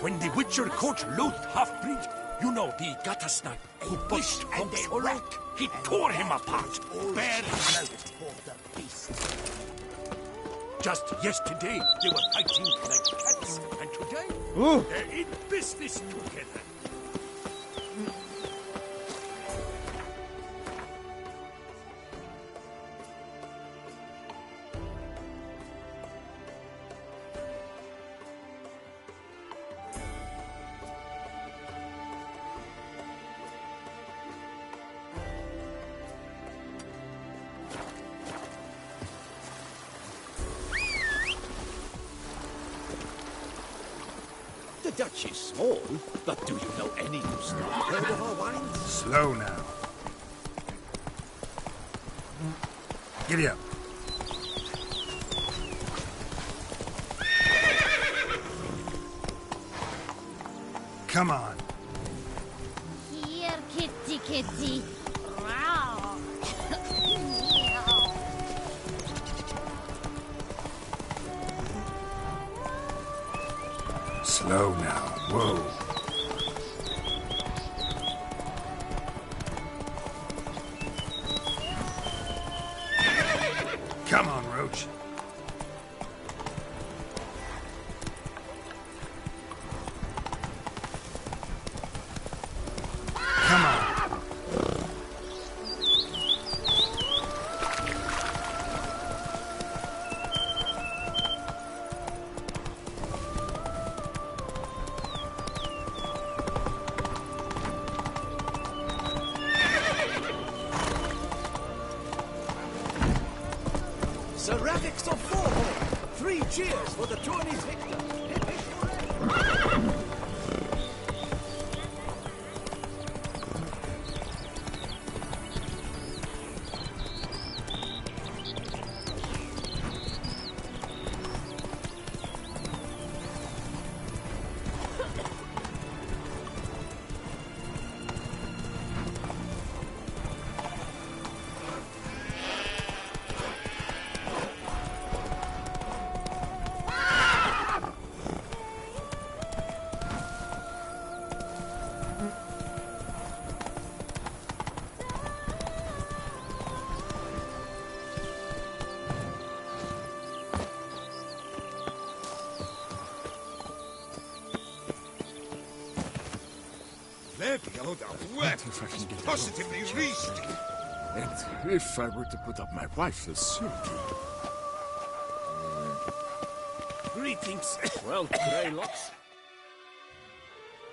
When the Witcher caught Loth half-breed, you know, the gutter snipe who pushed and they he tore him apart. Bare just yesterday, they were fighting like cats, and today, they're in business together. The Dutch is small, but do you know any new stuff? Heard of our wines? Slow now. Giddy up. Come on. Here, kitty, kitty. Wow. Slow now. Whoa. Come on, Roach. Come on. Sir Radix of Fourhorn! 3 cheers for the tourney's victor! It's positively reached. And if I were to put up my rifles, certainly. Greetings. Well, Greylocks.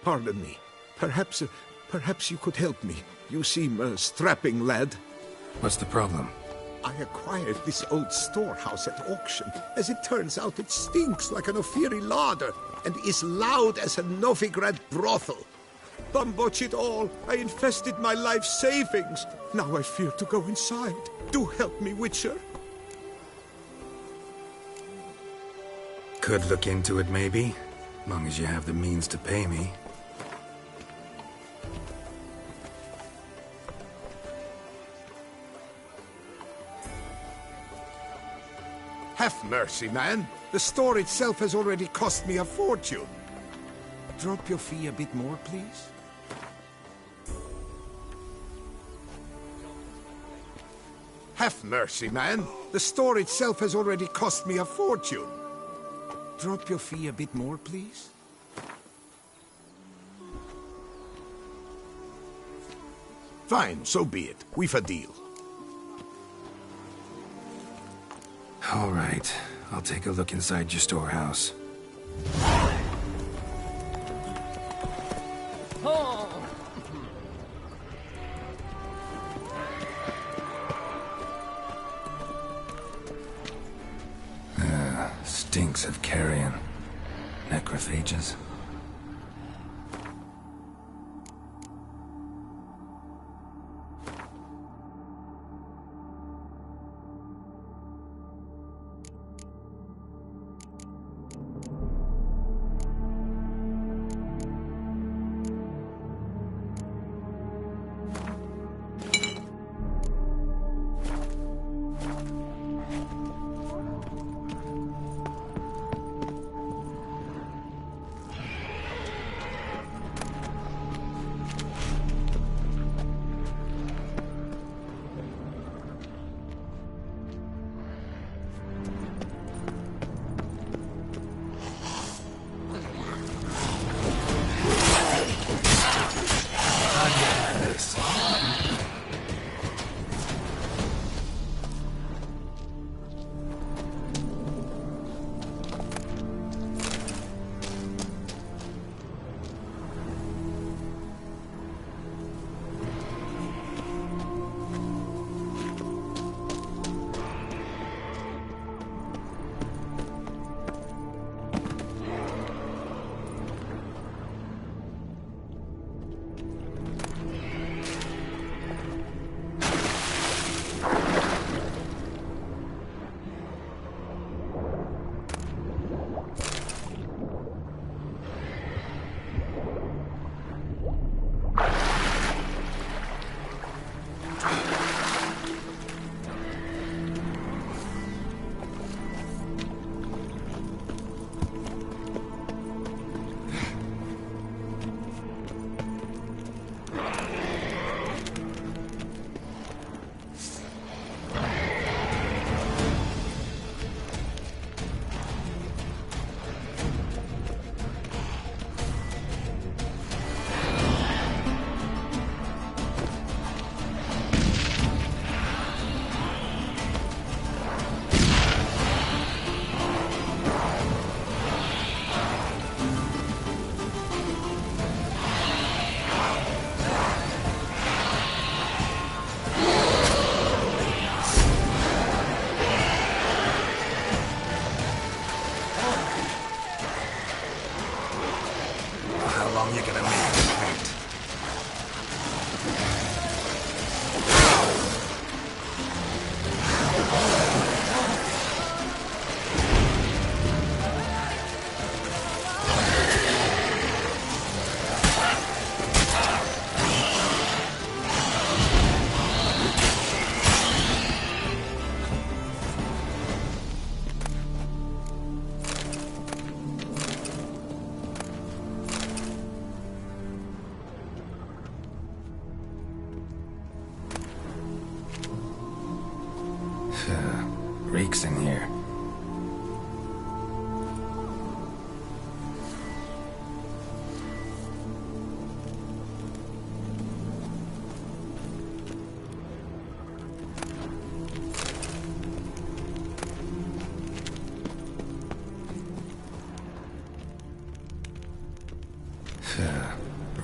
Pardon me. Perhaps you could help me. You seem a strapping lad. What's the problem? I acquired this old storehouse at auction. As it turns out, it stinks like an Ophiri larder and is loud as a Novigrad brothel. Bambotch it all, I infested my life savings. Now I fear to go inside. Do help me, Witcher. Could look into it, maybe. Long as you have the means to pay me. Have mercy, man. The store itself has already cost me a fortune. Drop your fee a bit more, please. Have mercy, man. The store itself has already cost me a fortune. Drop your fee a bit more, please. Fine, so be it. We've a deal. All right. I'll take a look inside your storehouse. Stinks of carrion. Necrophages.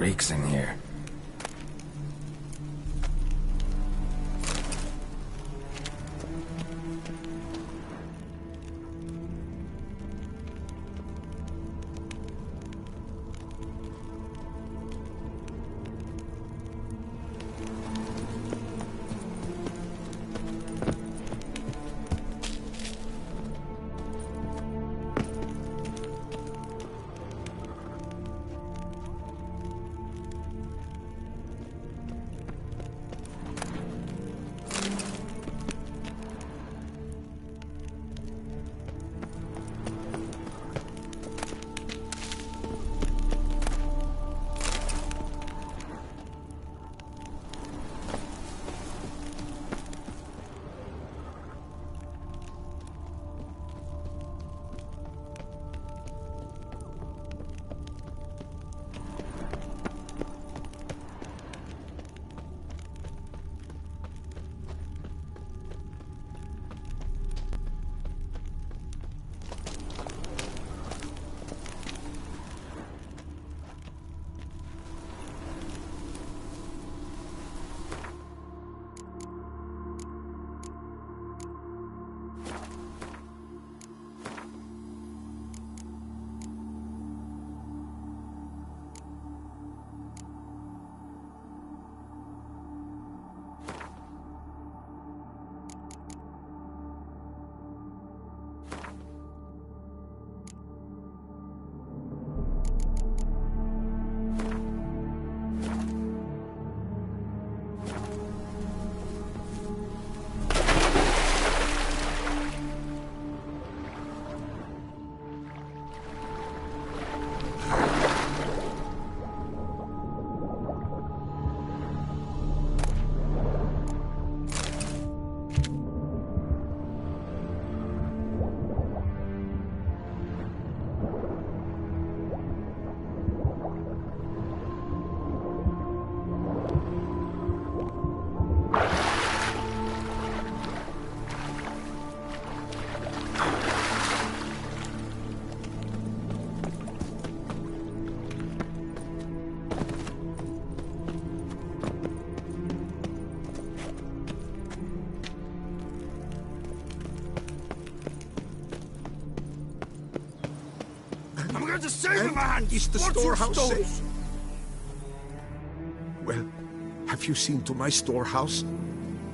reeks in here. I'm going to save him, man! Is the What's your storehouse stores? safe? Well, have you seen to my storehouse?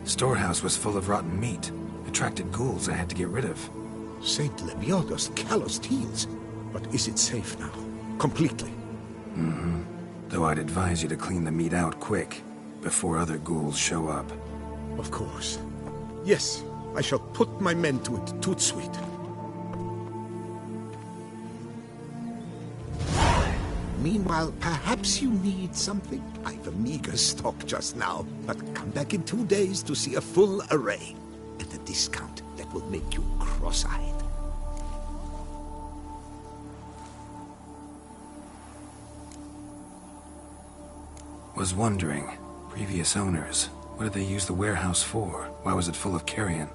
Storehouse was full of rotten meat. Attracted ghouls I had to get rid of. Saint Lebioda's calloused heels. But is it safe now? Completely? Mm-hmm. Though I'd advise you to clean the meat out quick, before other ghouls show up. Of course. Yes, I shall put my men to it, tout sweet. Meanwhile, perhaps you need something? I've a meager stock just now, but come back in 2 days to see a full array. At a discount that will make you cross-eyed. Was wondering, previous owners, what did they use the warehouse for? Why was it full of carrion?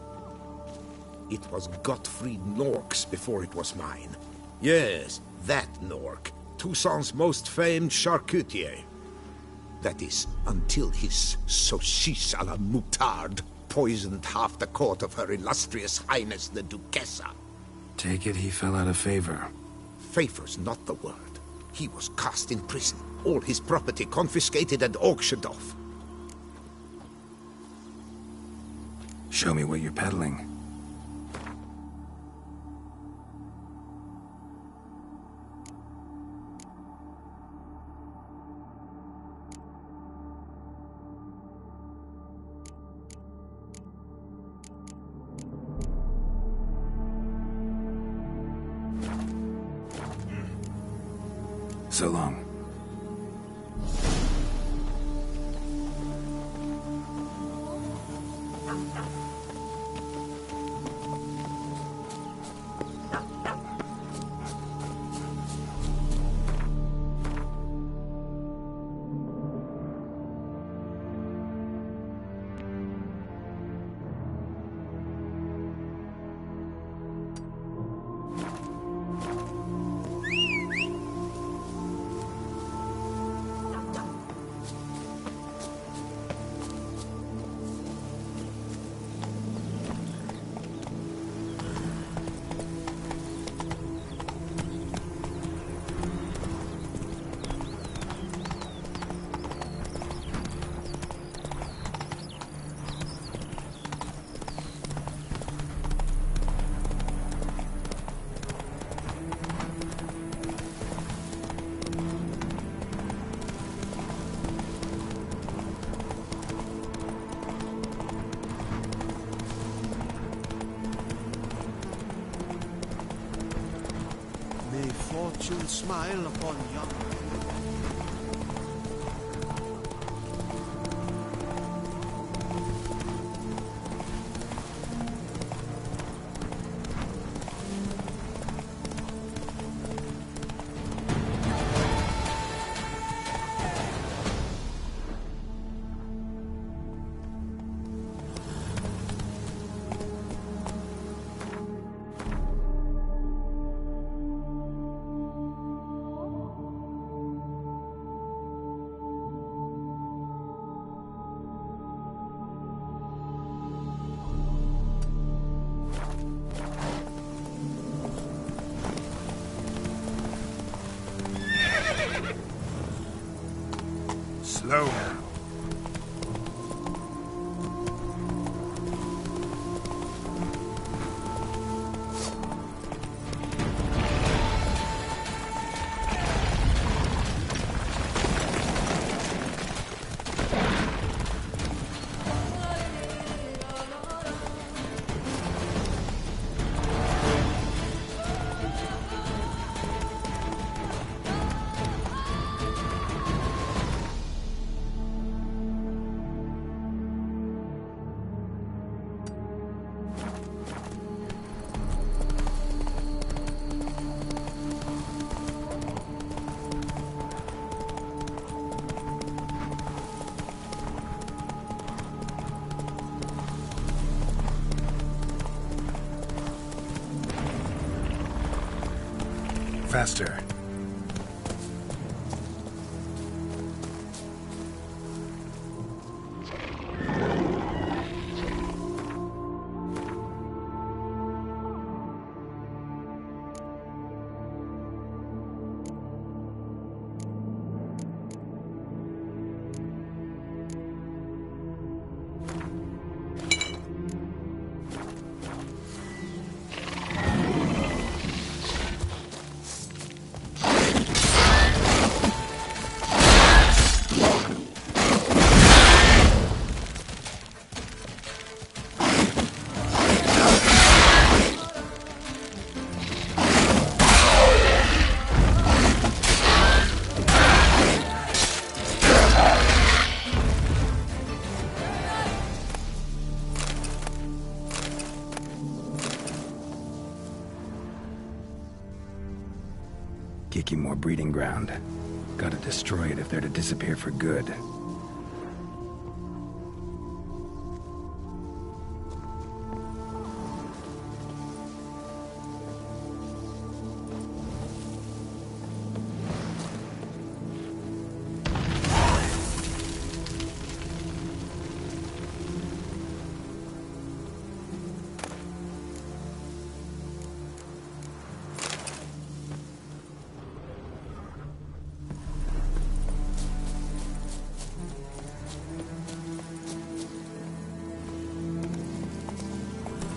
It was Gottfried Nork's before it was mine. Yes, that Nork. Toussaint's most famed charcutier. That is, until his saucisse à la moutarde poisoned half the court of Her Illustrious Highness the Duchessa. Take it he fell out of favor. Favor's not the word. He was cast in prison, all his property confiscated and auctioned off. Show me what you're peddling. So long. fortune smile upon young. Slow now. Faster. Kiki more breeding ground. Gotta destroy it if they're to disappear for good.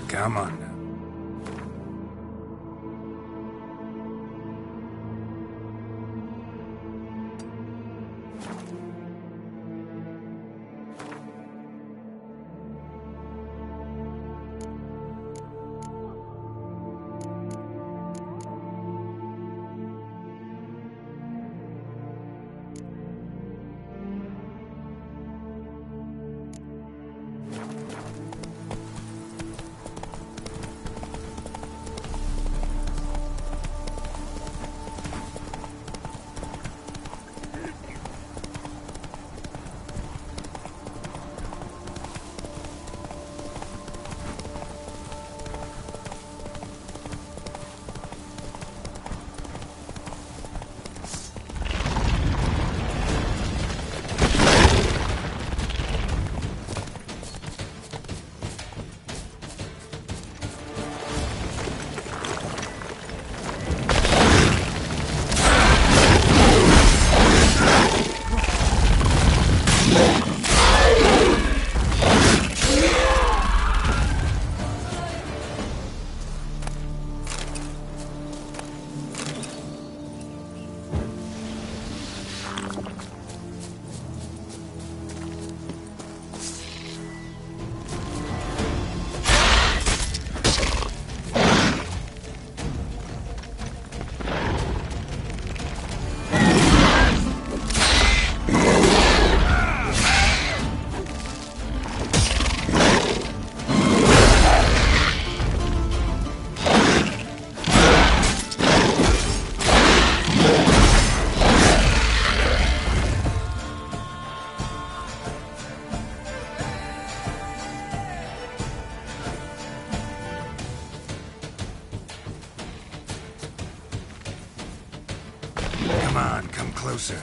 Come on now. Come on, come closer.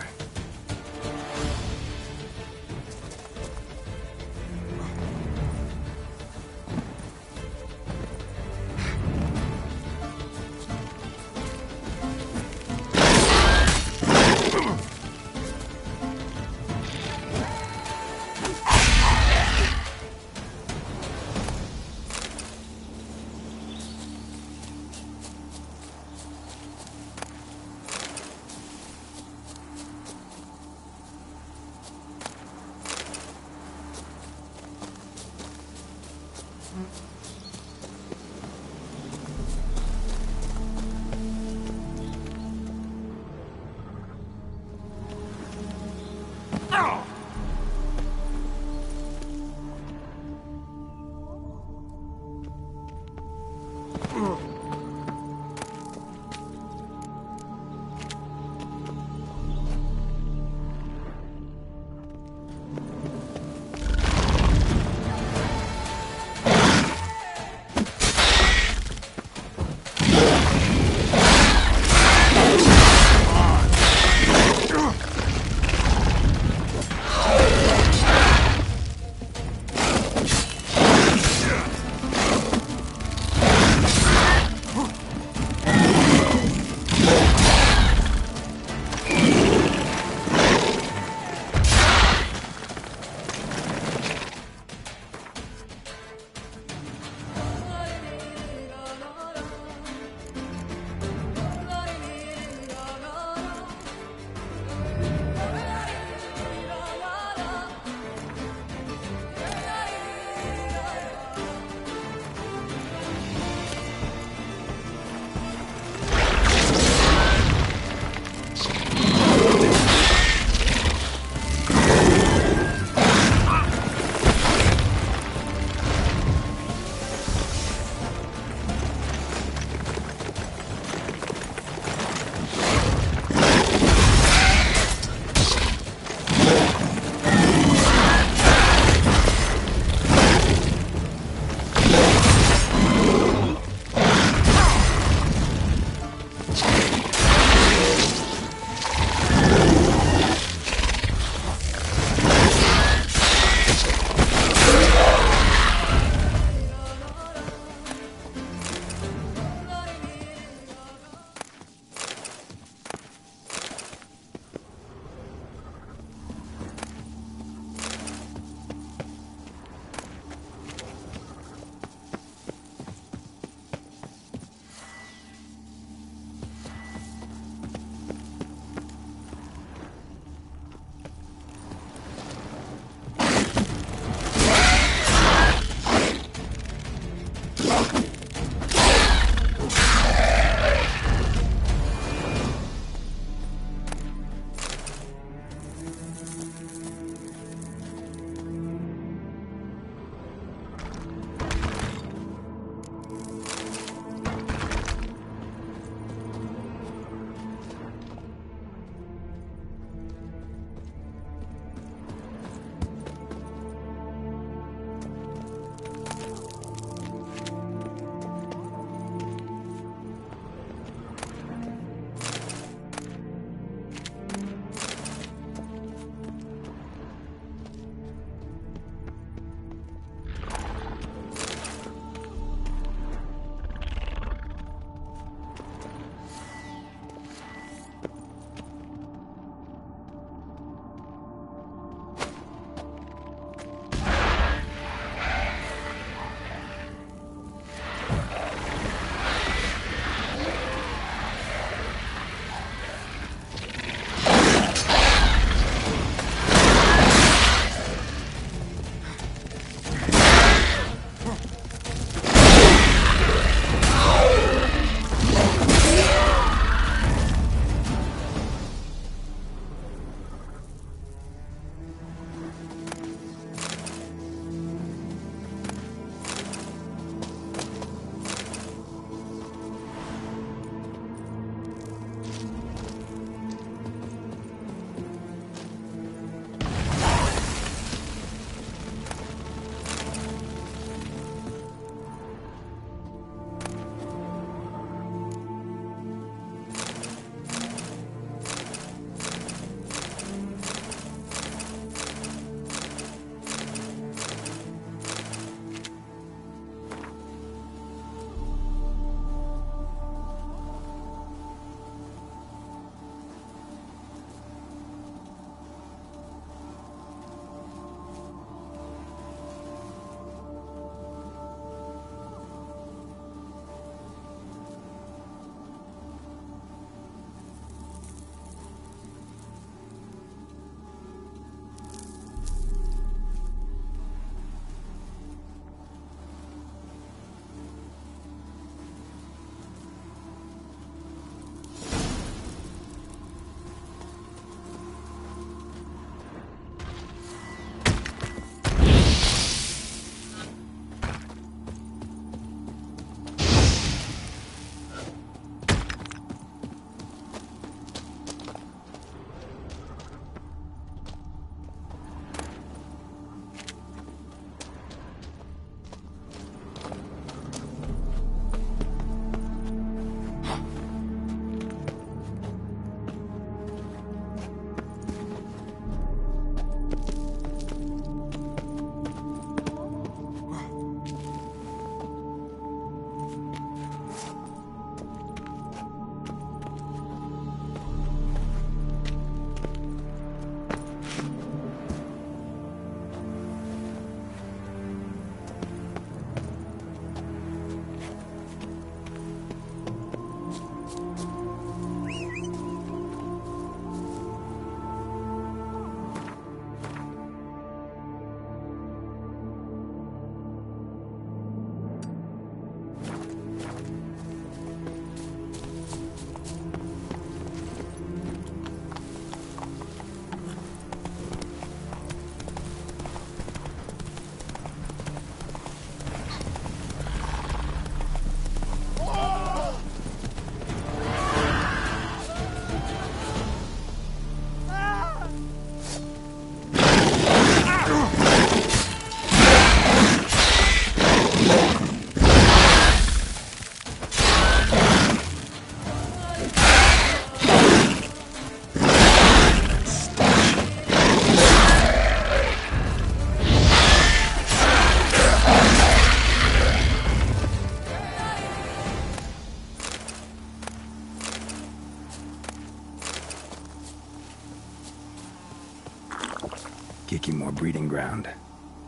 More breeding ground.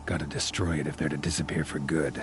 Gotta destroy it if they're to disappear for good.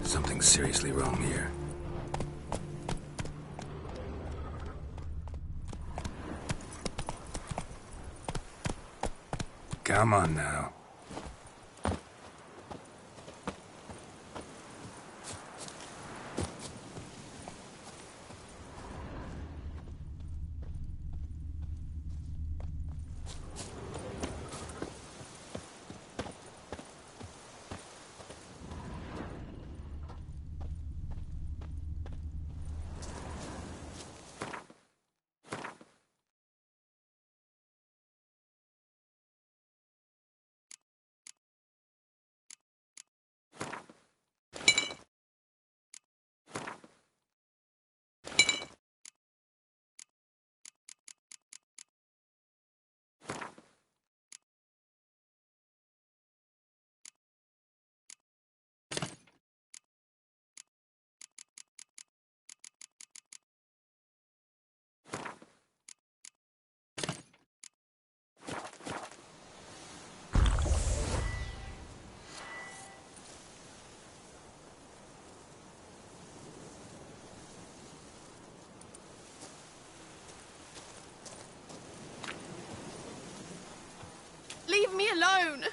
Something's seriously wrong here. Come on now. Leave me alone!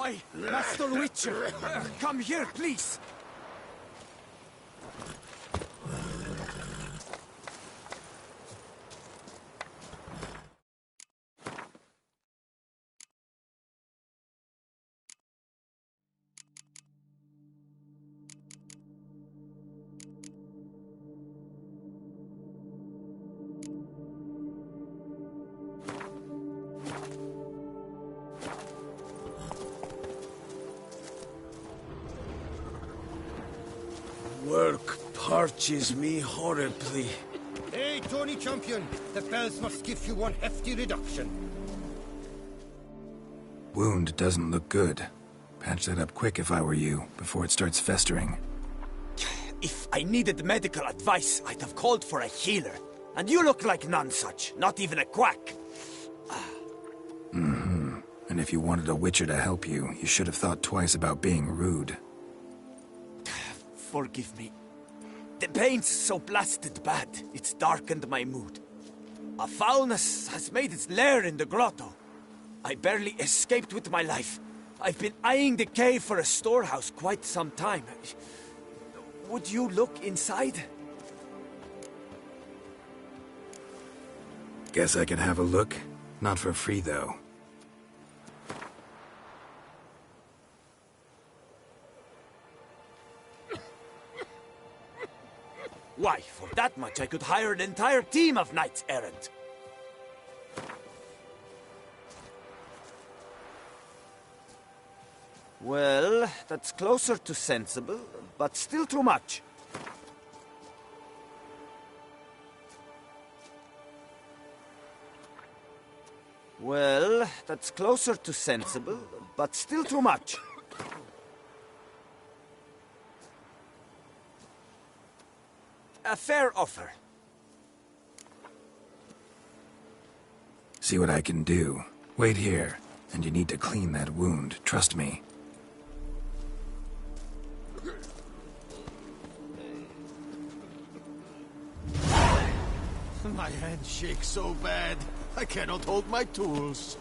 My Master Witcher, come here, please. Work parches me horribly. Hey, Tony Champion, the bells must give you one hefty reduction. Wound doesn't look good. Patch that up quick if I were you, before it starts festering. If I needed medical advice, I'd have called for a healer. And you look like none such, not even a quack. Mm-hmm. And if you wanted a Witcher to help you, you should have thought twice about being rude. Forgive me. The pain's so blasted bad, it's darkened my mood. A foulness has made its lair in the grotto. I barely escaped with my life. I've been eyeing the cave for a storehouse quite some time. Would you look inside? Guess I could have a look. Not for free, though. Why, for that much I could hire an entire team of knights errant. Well, that's closer to sensible, but still too much. Well, that's closer to sensible, but still too much. A fair offer. See what I can do. Wait here, and you need to clean that wound, trust me. My hand shakes so bad, I cannot hold my tools.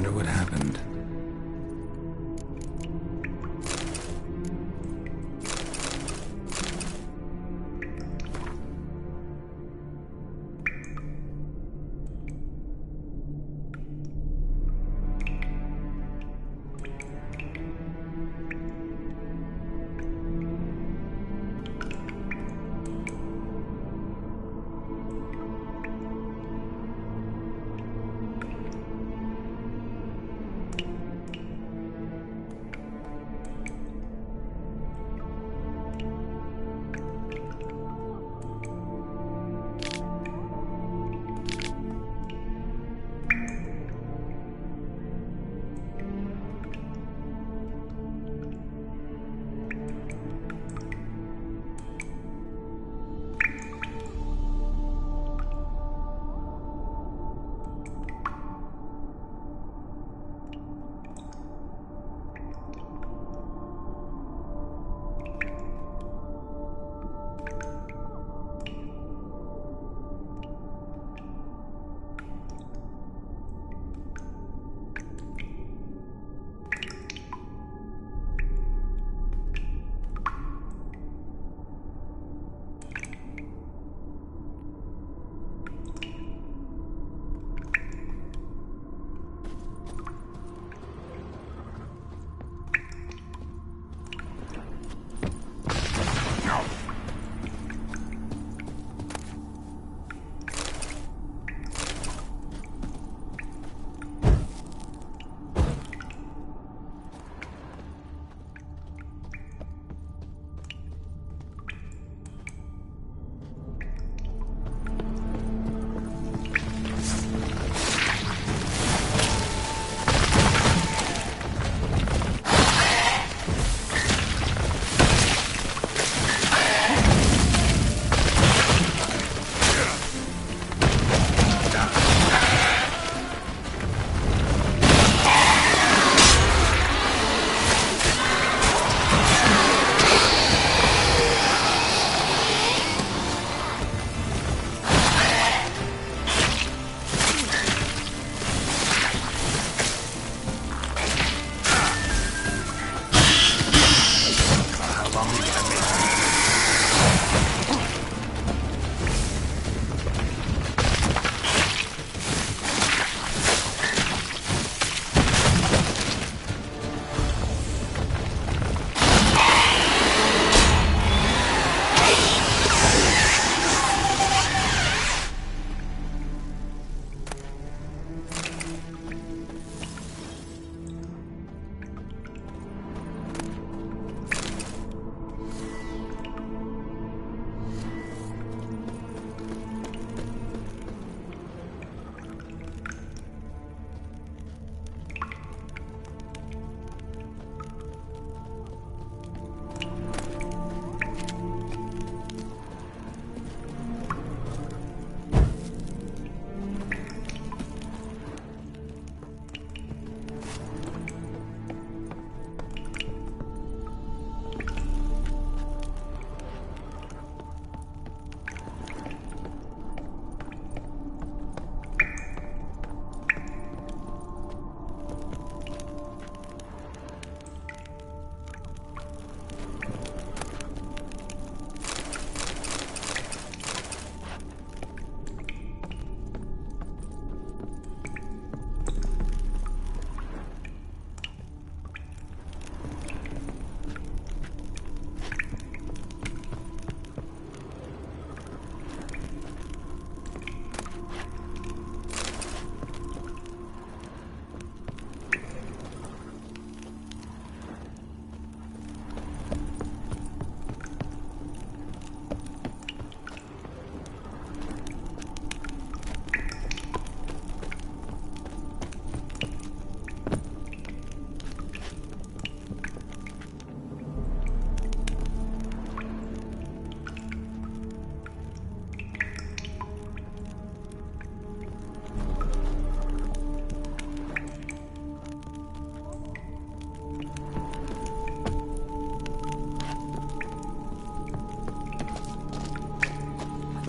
wonder what happened.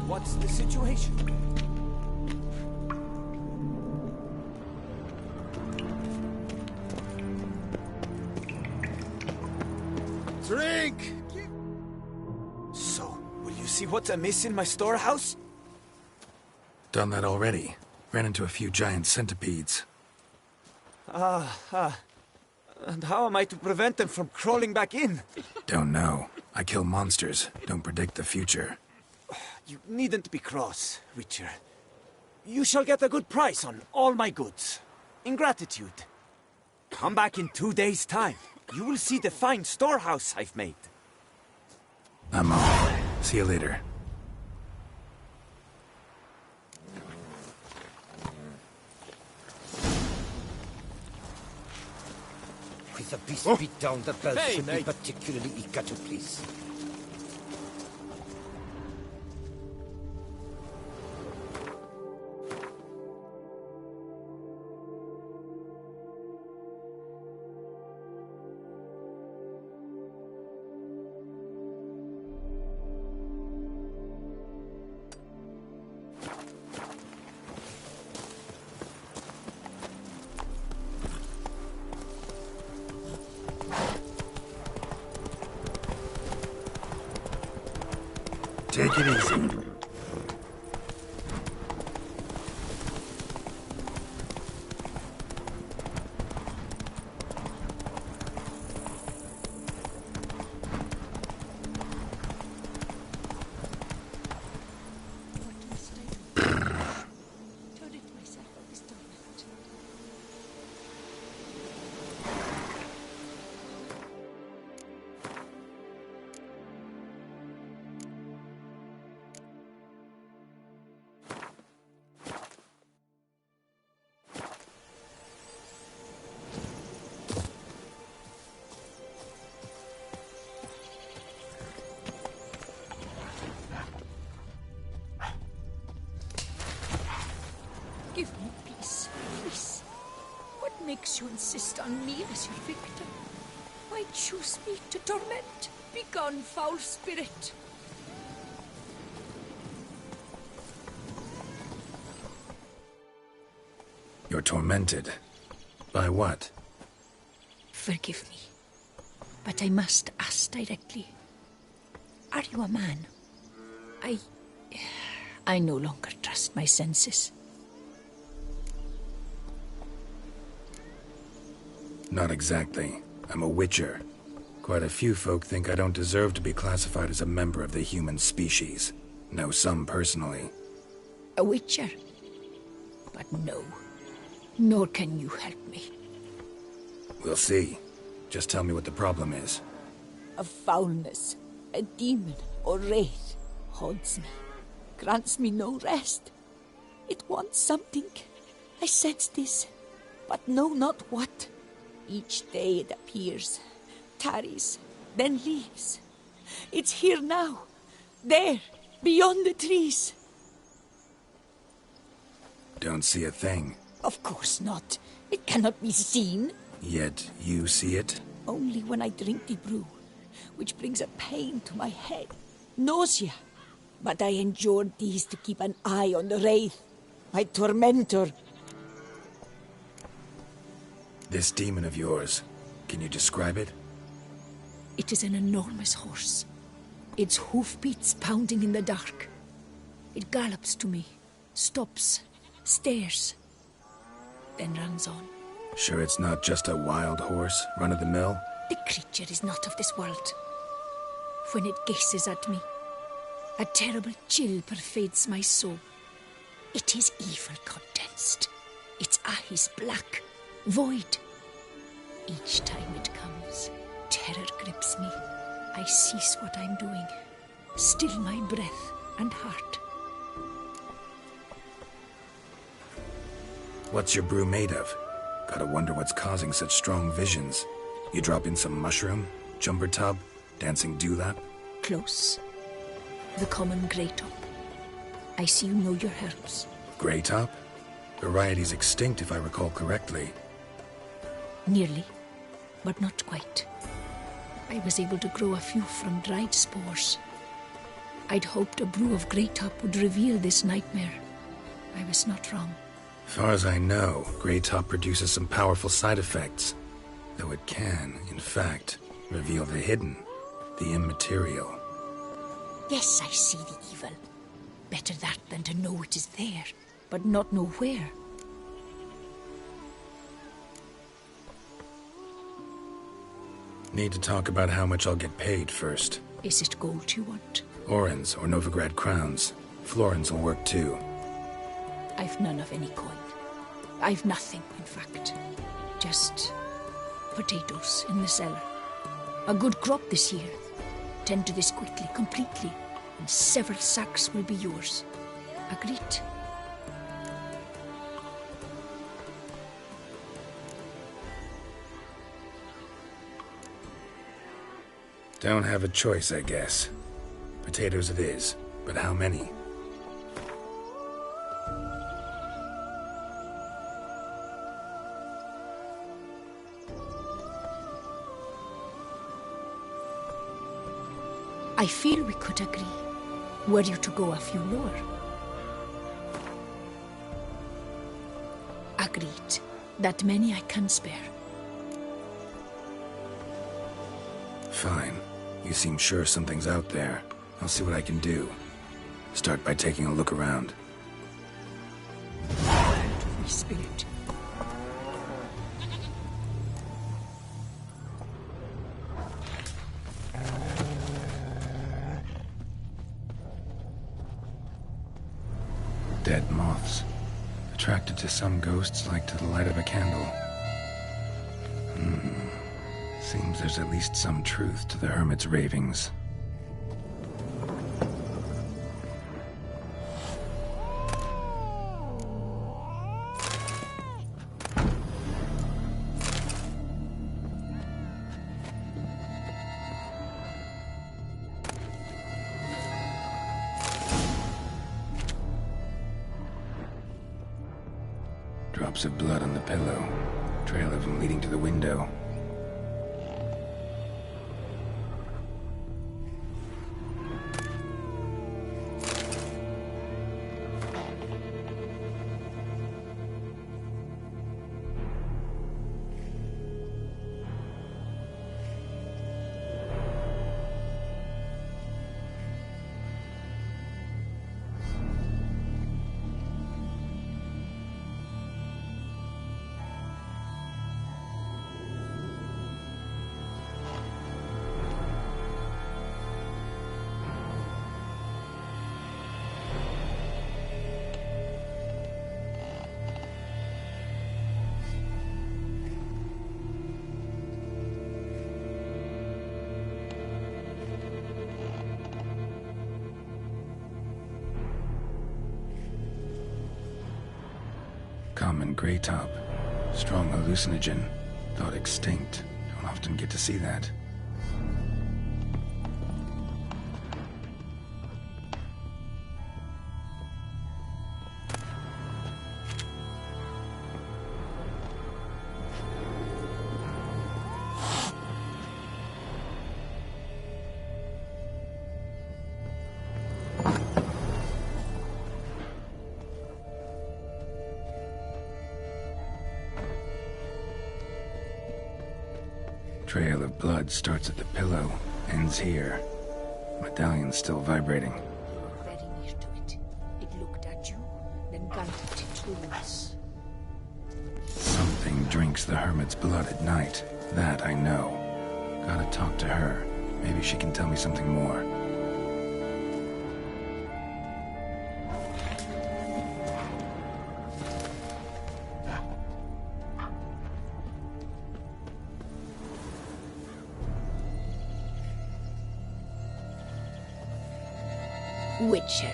What's the situation? You see what's amiss in my storehouse? Done that already. Ran into a few giant centipedes. And how am I to prevent them from crawling back in? Don't know. I kill monsters, don't predict the future. You needn't be cross, Witcher. You shall get a good price on all my goods. In gratitude. Come back in 2 days' time. You will see the fine storehouse I've made. I'm on. See you later. With a beast beat down, the bells Hey, should be mate. particularly eager to please. Take it easy. Give me peace, please. What makes you insist on me as your victim? Why choose me to torment? Begone, foul spirit. You're tormented. By what? Forgive me, but I must ask directly. Are you a man? I no longer trust my senses. Not exactly. I'm a witcher. Quite a few folk think I don't deserve to be classified as a member of the human species. Know some personally. A witcher? But no. Nor can you help me. We'll see. Just tell me what the problem is. A foulness, a demon or wraith haunts me, grants me no rest. It wants something. I sense this, but know not what. Each day it appears, tarries, then leaves. It's here now, there, beyond the trees. Don't see a thing. Of course not. It cannot be seen. Yet you see it? Only when I drink the brew, which brings a pain to my head, nausea. But I endured these to keep an eye on the wraith, my tormentor. This demon of yours, can you describe it? It is an enormous horse. Its hoofbeats pounding in the dark. It gallops to me, stops, stares, then runs on. Sure it's not just a wild horse, run-of-the-mill? The creature is not of this world. When it gazes at me, a terrible chill pervades my soul. It is evil condensed. Its eyes black, void. Each time it comes, terror grips me. I cease what I'm doing, still my breath and heart. What's your brew made of? Gotta wonder what's causing such strong visions. You drop in some mushroom, jumper tub, dancing dewlap? Close. The common grey top. I see you know your herbs. Grey top? Variety's extinct if I recall correctly. Nearly, but not quite. I was able to grow a few from dried spores. I'd hoped a brew of grey top would reveal this nightmare. I was not wrong. Far as I know, grey top produces some powerful side effects. Though it can, in fact, reveal the hidden, the immaterial. Yes, I see the evil. Better that than to know it is there, but not know where. Need to talk about how much I'll get paid first. Is it gold you want? Orens or Novigrad crowns. Florins will work too. I've none of any coin. I've nothing, in fact. Just potatoes in the cellar. A good crop this year. Tend to this quickly, completely, and several sacks will be yours. Agreed? Don't have a choice, I guess. Potatoes it is, but how many? I feel we could agree, were you to go a few lower. Agreed. That many I can spare. Fine. You seem sure something's out there. I'll see what I can do. Start by taking a look around. Free spirit. Dead moths. Attracted to some ghosts like to the light of a candle. Seems there's at least some truth to the hermit's ravings. Drops of blood on the pillow. Trail of them leading to the window. Common gray top. Strong hallucinogen. Thought extinct. Don't often get to see that. Trail of blood starts at the pillow, ends here. Medallion's still vibrating. You were very near to it. It looked at you, then guided it to us. Something drinks the hermit's blood at night. That I know. Gotta talk to her. Maybe she can tell me something more. Witcher.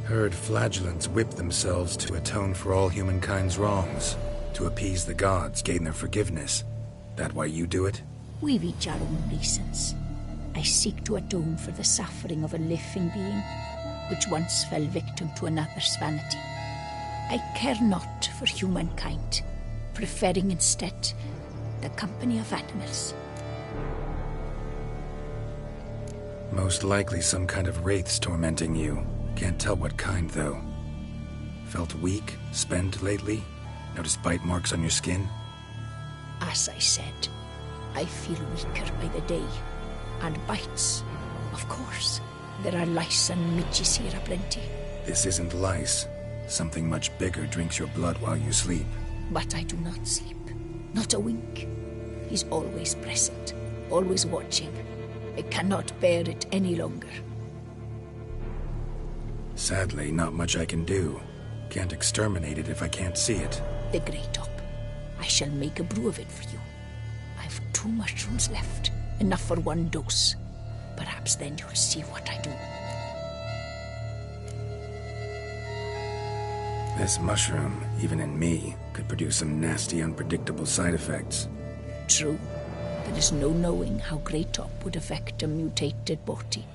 Heard flagellants whip themselves to atone for all humankind's wrongs. To appease the gods, gain their forgiveness. That why you do it? We've each our own reasons. I seek to atone for the suffering of a living being, which once fell victim to another's vanity. I care not for humankind, preferring instead the company of animals. Most likely some kind of wraiths tormenting you. Can't tell what kind, though. Felt weak, spent lately? Noticed bite marks on your skin? As I said, I feel weaker by the day. And bites, of course. There are lice and midges here aplenty. This isn't lice. Something much bigger drinks your blood while you sleep. But I do not sleep. Not a wink. He's always present, always watching. I cannot bear it any longer. Sadly, not much I can do. Can't exterminate it if I can't see it. The Great Top. I shall make a brew of it for you. I've 2 mushrooms left. Enough for 1 dose. Perhaps then you'll see what I do. This mushroom, even in me, could produce some nasty, unpredictable side effects. True. There is no knowing how Great Top would affect a mutated body.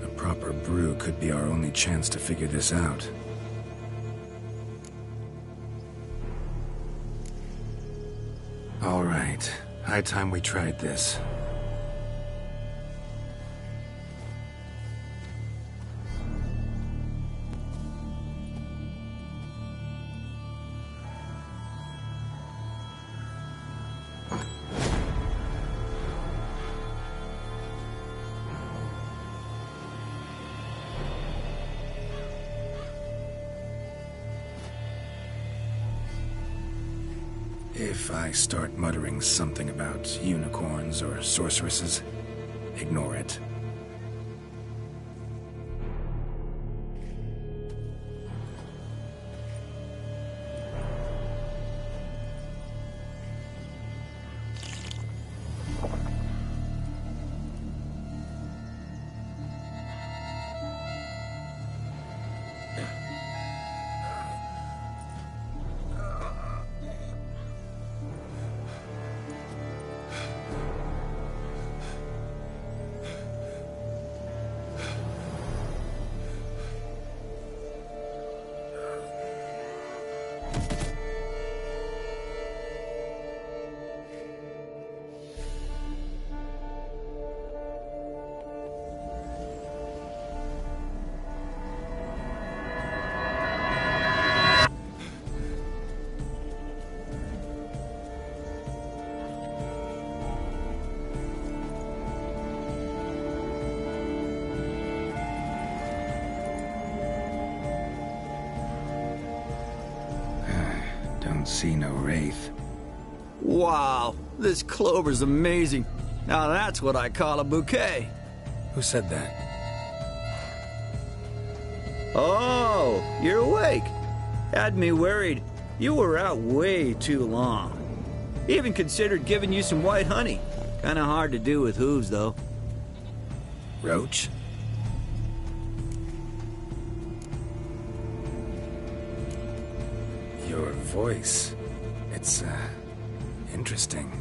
A proper brew could be our only chance to figure this out. All right. High time we tried this. If I start muttering something about unicorns or sorceresses, ignore it. Don't see no wraith. Wow, this clover's amazing. Now that's what I call a bouquet. Who said that? Oh, you're awake. Had me worried. You were out way too long. Even considered giving you some white honey. Kinda hard to do with hooves, though. Roach? Your voice. It's, interesting.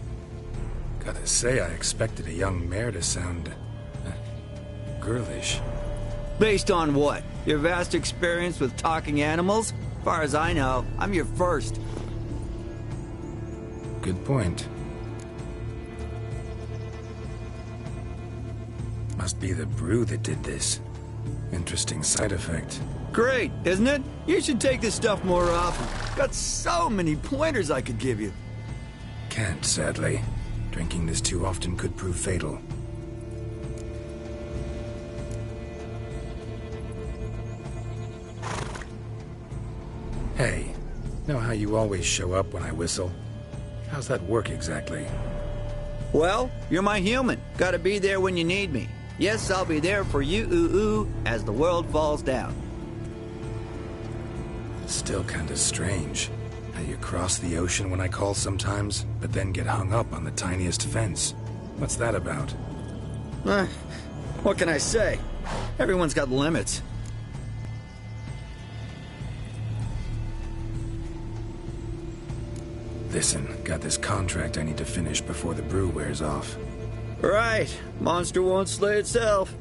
Gotta say, I expected a young mare to sound, girlish. Based on what? Your vast experience with talking animals? As far as I know, I'm your first. Good point. Must be the brew that did this. Interesting side effect. Great, isn't it? You should take this stuff more often. Got so many pointers I could give you. Can't, sadly. Drinking this too often could prove fatal. Hey, know how you always show up when I whistle? How's that work exactly? Well, you're my human. Gotta be there when you need me. Yes, I'll be there for you, as the world falls down. Still kinda strange. How you cross the ocean when I call sometimes, but then get hung up on the tiniest fence. What's that about? What can I say? Everyone's got limits. Listen, got this contract I need to finish before the brew wears off. Right. Monster won't slay itself.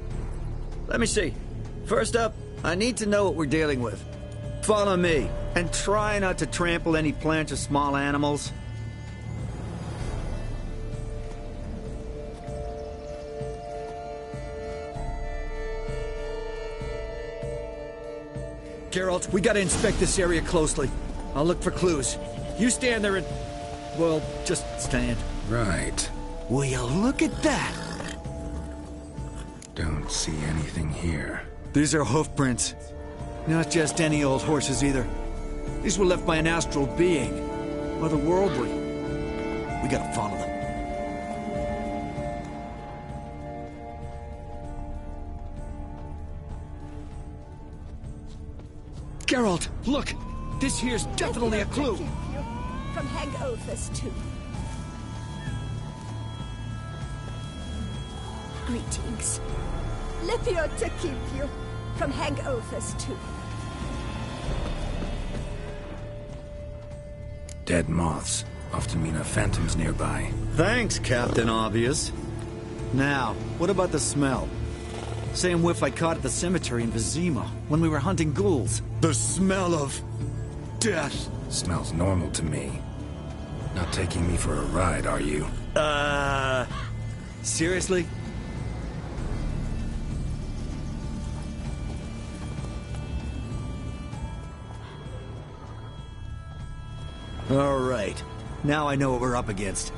Let me see. First up, I need to know what we're dealing with. Follow me, and try not to trample any plants or small animals. Geralt, we gotta inspect this area closely. I'll look for clues. You stand there and... well, just stand. Right. Will you look at that? Don't see anything here. These are hoof prints. Not just any old horses either. These were left by an astral being. Otherworldly. We gotta follow them. Geralt, look! This here's definitely a clue! From hangovers too. Greetings. Lipio to keep you. From hangovers too. Dead moths often mean a phantom's nearby. Thanks, Captain Obvious. Now, what about the smell? Same whiff I caught at the cemetery in Vizima when we were hunting ghouls. The smell of... death. Smells normal to me. Not taking me for a ride, are you? Seriously? All right. Now I know what we're up against.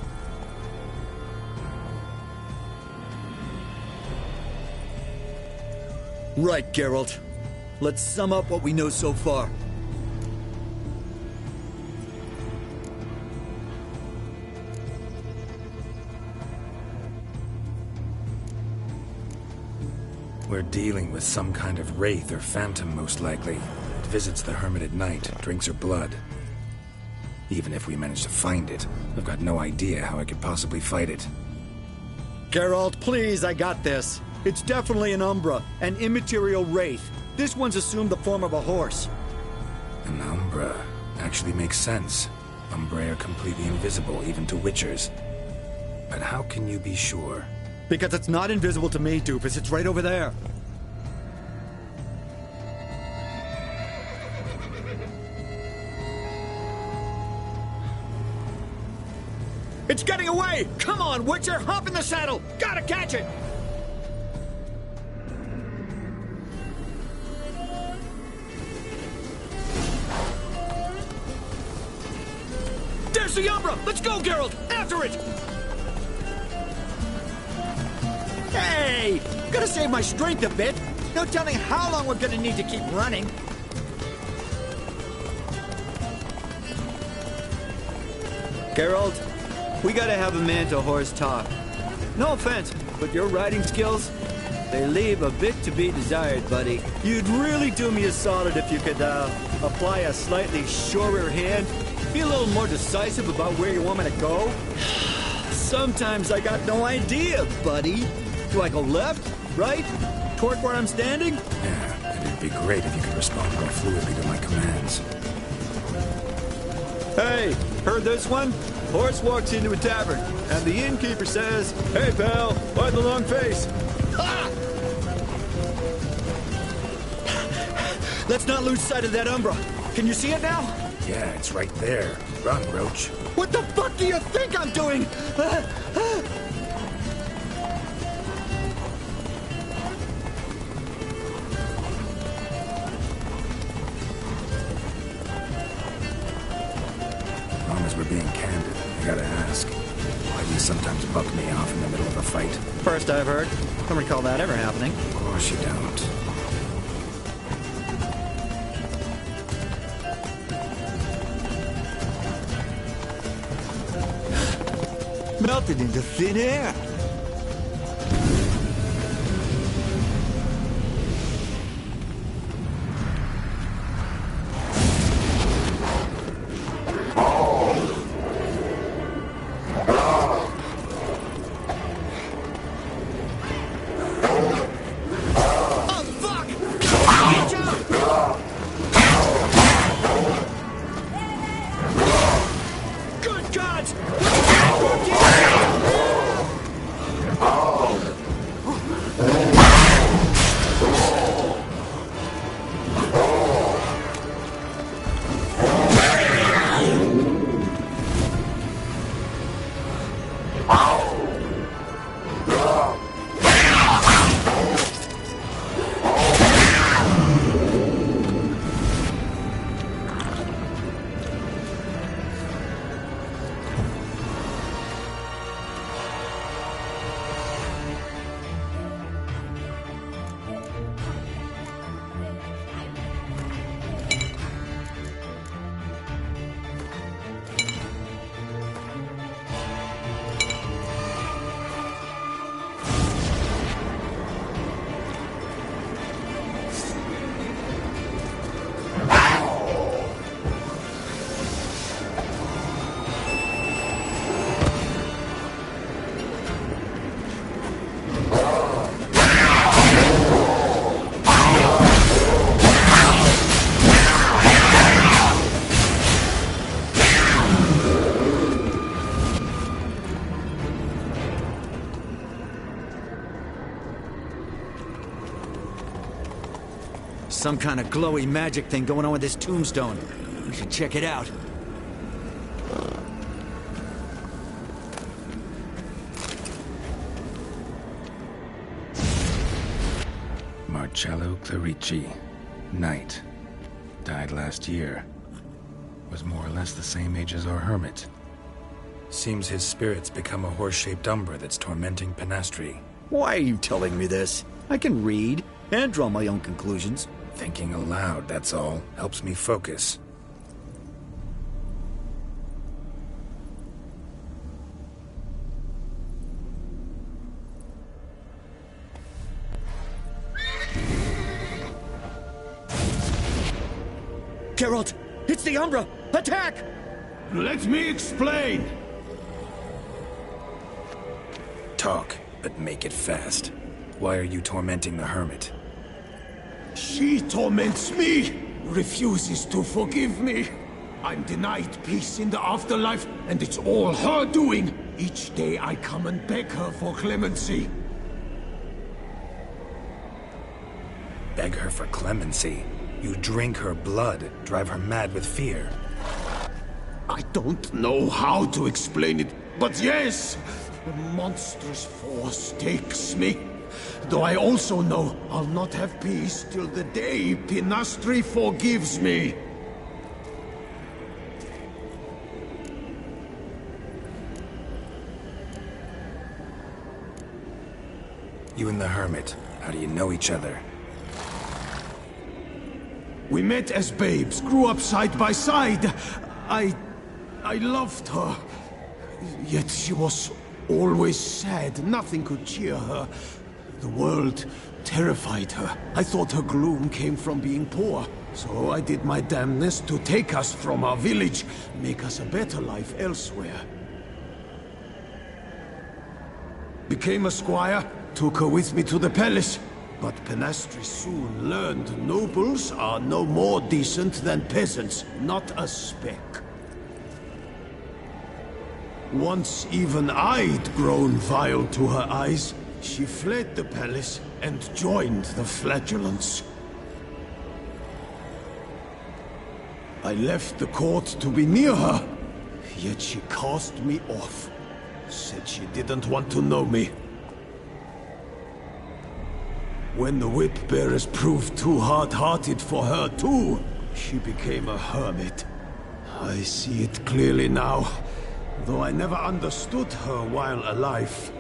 Right, Geralt. Let's sum up what we know so far. We're dealing with some kind of wraith or phantom, most likely. It visits the hermit at night, drinks her blood. Even if we manage to find it, I've got no idea how I could possibly fight it. Geralt, please, I got this. It's definitely an Umbra, an immaterial wraith. This one's assumed the form of a horse. An Umbra actually makes sense. Umbrae are completely invisible, even to Witchers. But how can you be sure? Because it's not invisible to me, Doofus. It's right over there. It's getting away! Come on, Witcher! Hop in the saddle! Gotta catch it! There's the Umbra! Let's go, Geralt! After it! Hey! Gotta save my strength a bit. No telling how long we're gonna need to keep running. Geralt, we gotta have a man-to-horse talk. No offense, but your riding skills, they leave a bit to be desired, buddy. You'd really do me a solid if you could, apply a slightly surer hand. Be a little more decisive about where you want me to go. Sometimes I got no idea, buddy. Do I go left, right, toward where I'm standing? Yeah, and it'd be great if you could respond more fluidly to my commands. Hey, heard this one? Horse walks into a tavern, and the innkeeper says, "Hey, pal, why the long face?" Ha! Let's not lose sight of that Umbra. Can you see it now? Yeah, it's right there. Run, Roach. What the fuck do you think I'm doing? As long as we're being candid, I gotta ask. Why do you sometimes buck me off in the middle of a fight? First I've heard. Don't recall that ever happening. Of course you don't. Melted into thin air. some kind of glowy magic thing going on with this tombstone. We should check it out. Marcello Clerici, Knight. Died last year. Was more or less the same age as our hermit. Seems his spirit's become a horse-shaped umbra that's tormenting Penastri. Why are you telling me this? I can read and draw my own conclusions. Thinking aloud, that's all. Helps me focus. Geralt! It's the Umbra! Attack! Let me explain! Talk, but make it fast. Why are you tormenting the hermit? She torments me, refuses to forgive me. I'm denied peace in the afterlife, and it's all her doing. Each day I come and beg her for clemency. Beg her for clemency? You drink her blood, drive her mad with fear. I don't know how to explain it, but yes, a monstrous force takes me. Though I also know I'll not have peace till the day Penastri forgives me. You and the hermit, how do you know each other? We met as babes, grew up side by side. I loved her. Yet she was always sad. Nothing could cheer her. The world terrified her. I thought her gloom came from being poor. So I did my damnedest to take us from our village, make us a better life elsewhere. Became a squire, took her with me to the palace. But Penastri soon learned nobles are no more decent than peasants, not a speck. Once even I'd grown vile to her eyes, she fled the palace and joined the flagellants. I left the court to be near her, yet she cast me off. Said she didn't want to know me. When the whip-bearers proved too hard-hearted for her too, she became a hermit. I see it clearly now, though I never understood her while alive.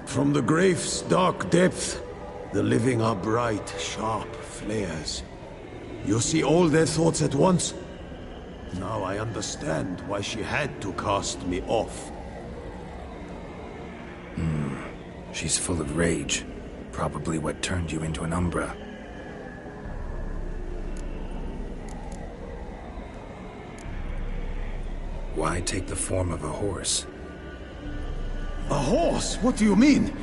From the grave's dark depth, the living are bright, sharp flares. You see all their thoughts at once? Now I understand why she had to cast me off. She's full of rage. Probably what turned you into an Umbra. Why take the form of a horse? A horse? What do you mean?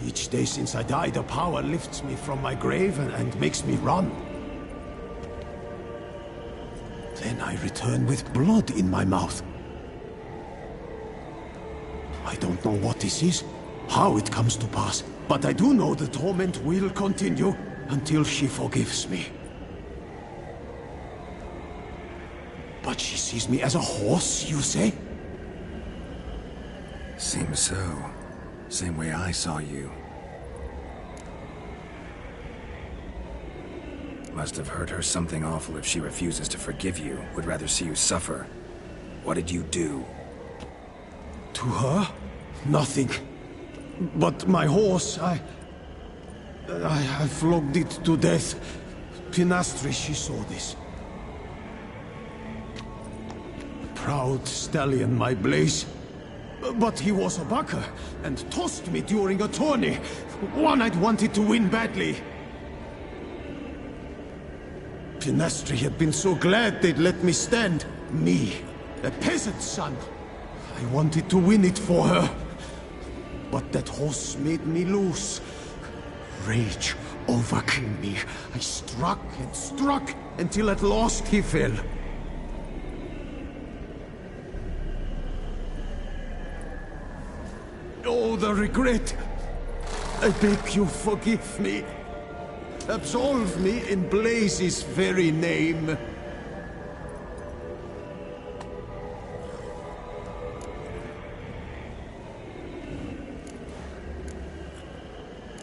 Each day since I died, a power lifts me from my grave and makes me run. Then I return with blood in my mouth. I don't know what this is, how it comes to pass, but I do know the torment will continue until she forgives me. But she sees me as a horse, you say? Seems so. Same way I saw you. Must have hurt her something awful if she refuses to forgive you, would rather see you suffer. What did you do? To her? Nothing. But my horse, I flogged it to death. Penastri, she saw this. Proud stallion, my Blaze. But he was a bucker, and tossed me during a tourney. One I'd wanted to win badly. Penastri had been so glad they'd let me stand. Me, a peasant's son. I wanted to win it for her. But that horse made me loose. Rage overcame me. I struck and struck until at last he fell. Oh, the regret! I beg you, forgive me. Absolve me in Blaze's very name.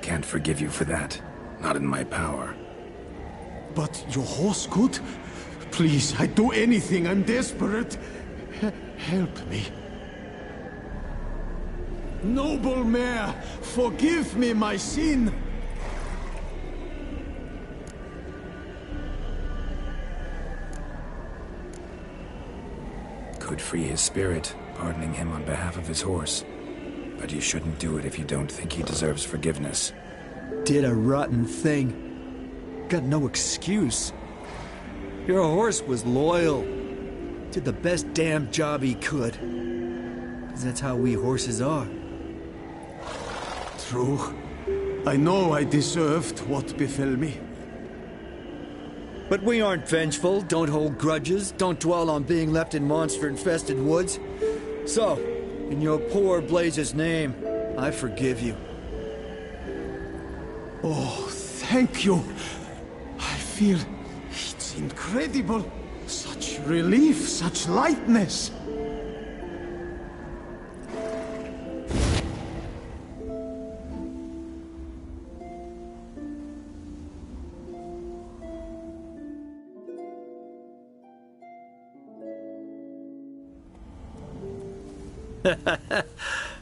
Can't forgive you for that. Not in my power. But your horse could? Please, I'd do anything. I'm desperate. Help me. Noble mare, forgive me my sin. Could free his spirit, pardoning him on behalf of his horse. But you shouldn't do it if you don't think he deserves forgiveness. Did a rotten thing. Got no excuse. Your horse was loyal. Did the best damn job he could. 'Cause that's how we horses are. True. I know I deserved what befell me. But we aren't vengeful, don't hold grudges, don't dwell on being left in monster-infested woods. So, in your poor Blaze's name, I forgive you. Oh, thank you. I feel it's incredible. Such relief, such lightness.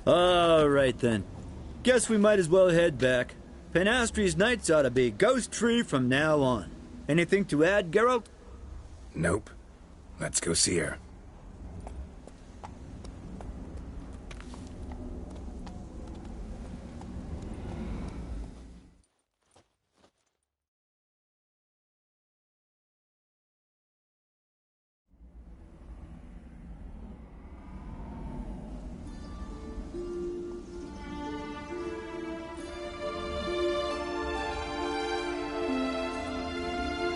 All right then. Guess we might as well head back. Penastri's nights ought to be ghost-free from now on. Anything to add, Geralt? Nope. Let's go see her.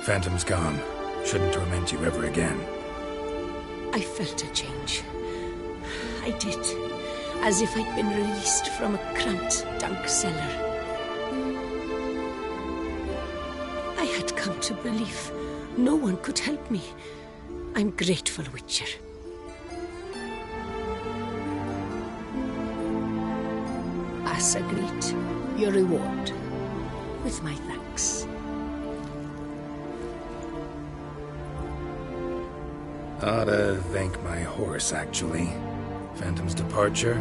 Phantom's gone. Shouldn't torment you ever again. I felt a change. I did. As if I'd been released from a cramped, dank cellar. I had come to believe no one could help me. I'm grateful, Witcher. As agreed, your reward. With my thanks. Ought to thank my horse, actually. Phantom's departure,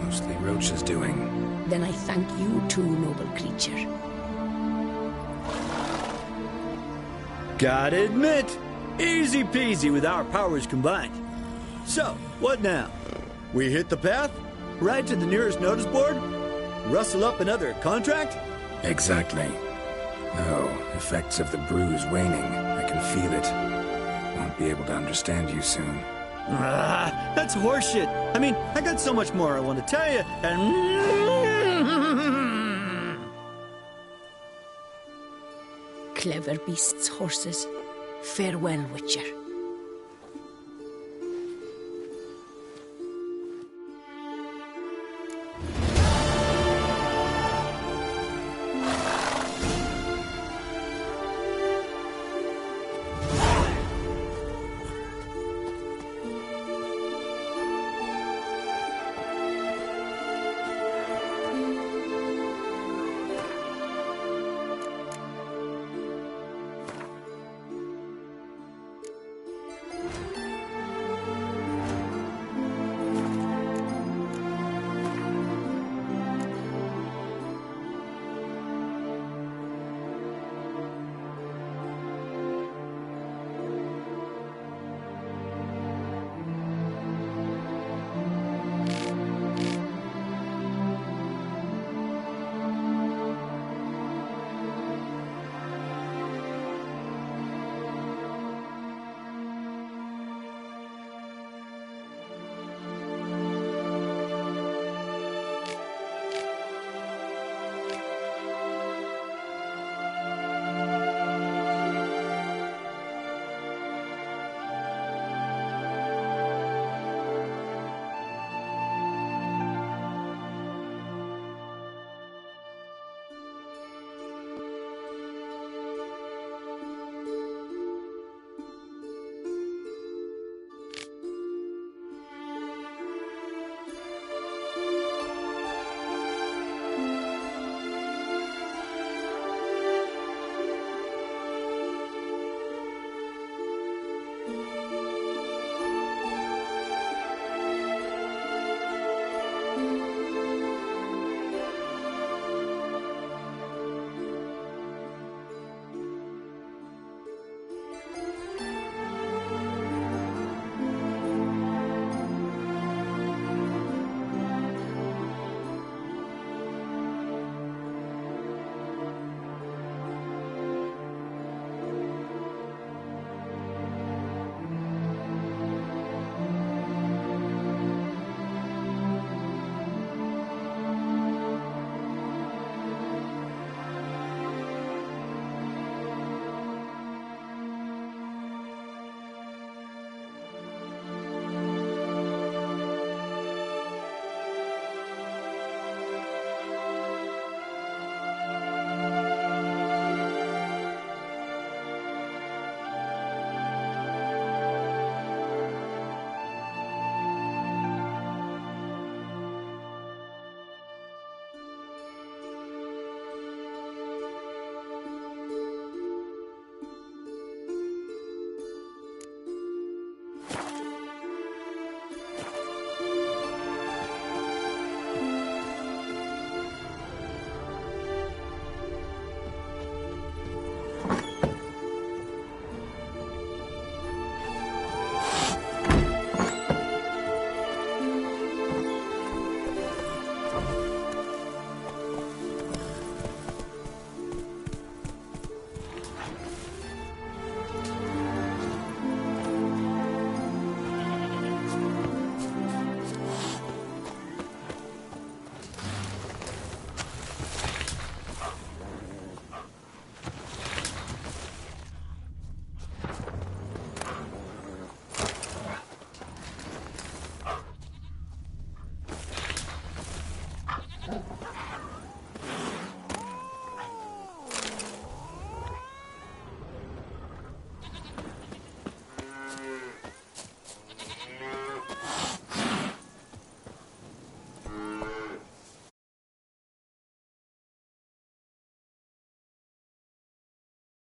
mostly Roach's doing. Then I thank you too, noble creature. Gotta admit, easy peasy with our powers combined. So, what now? We hit the path? Right to the nearest notice board? Rustle up another contract? Exactly. Oh, effects of the bruise waning. I can feel it. Won't be able to understand you soon. That's horseshit. I mean, I got so much more I want to tell you, and... Clever beasts, horses. Farewell, Witcher.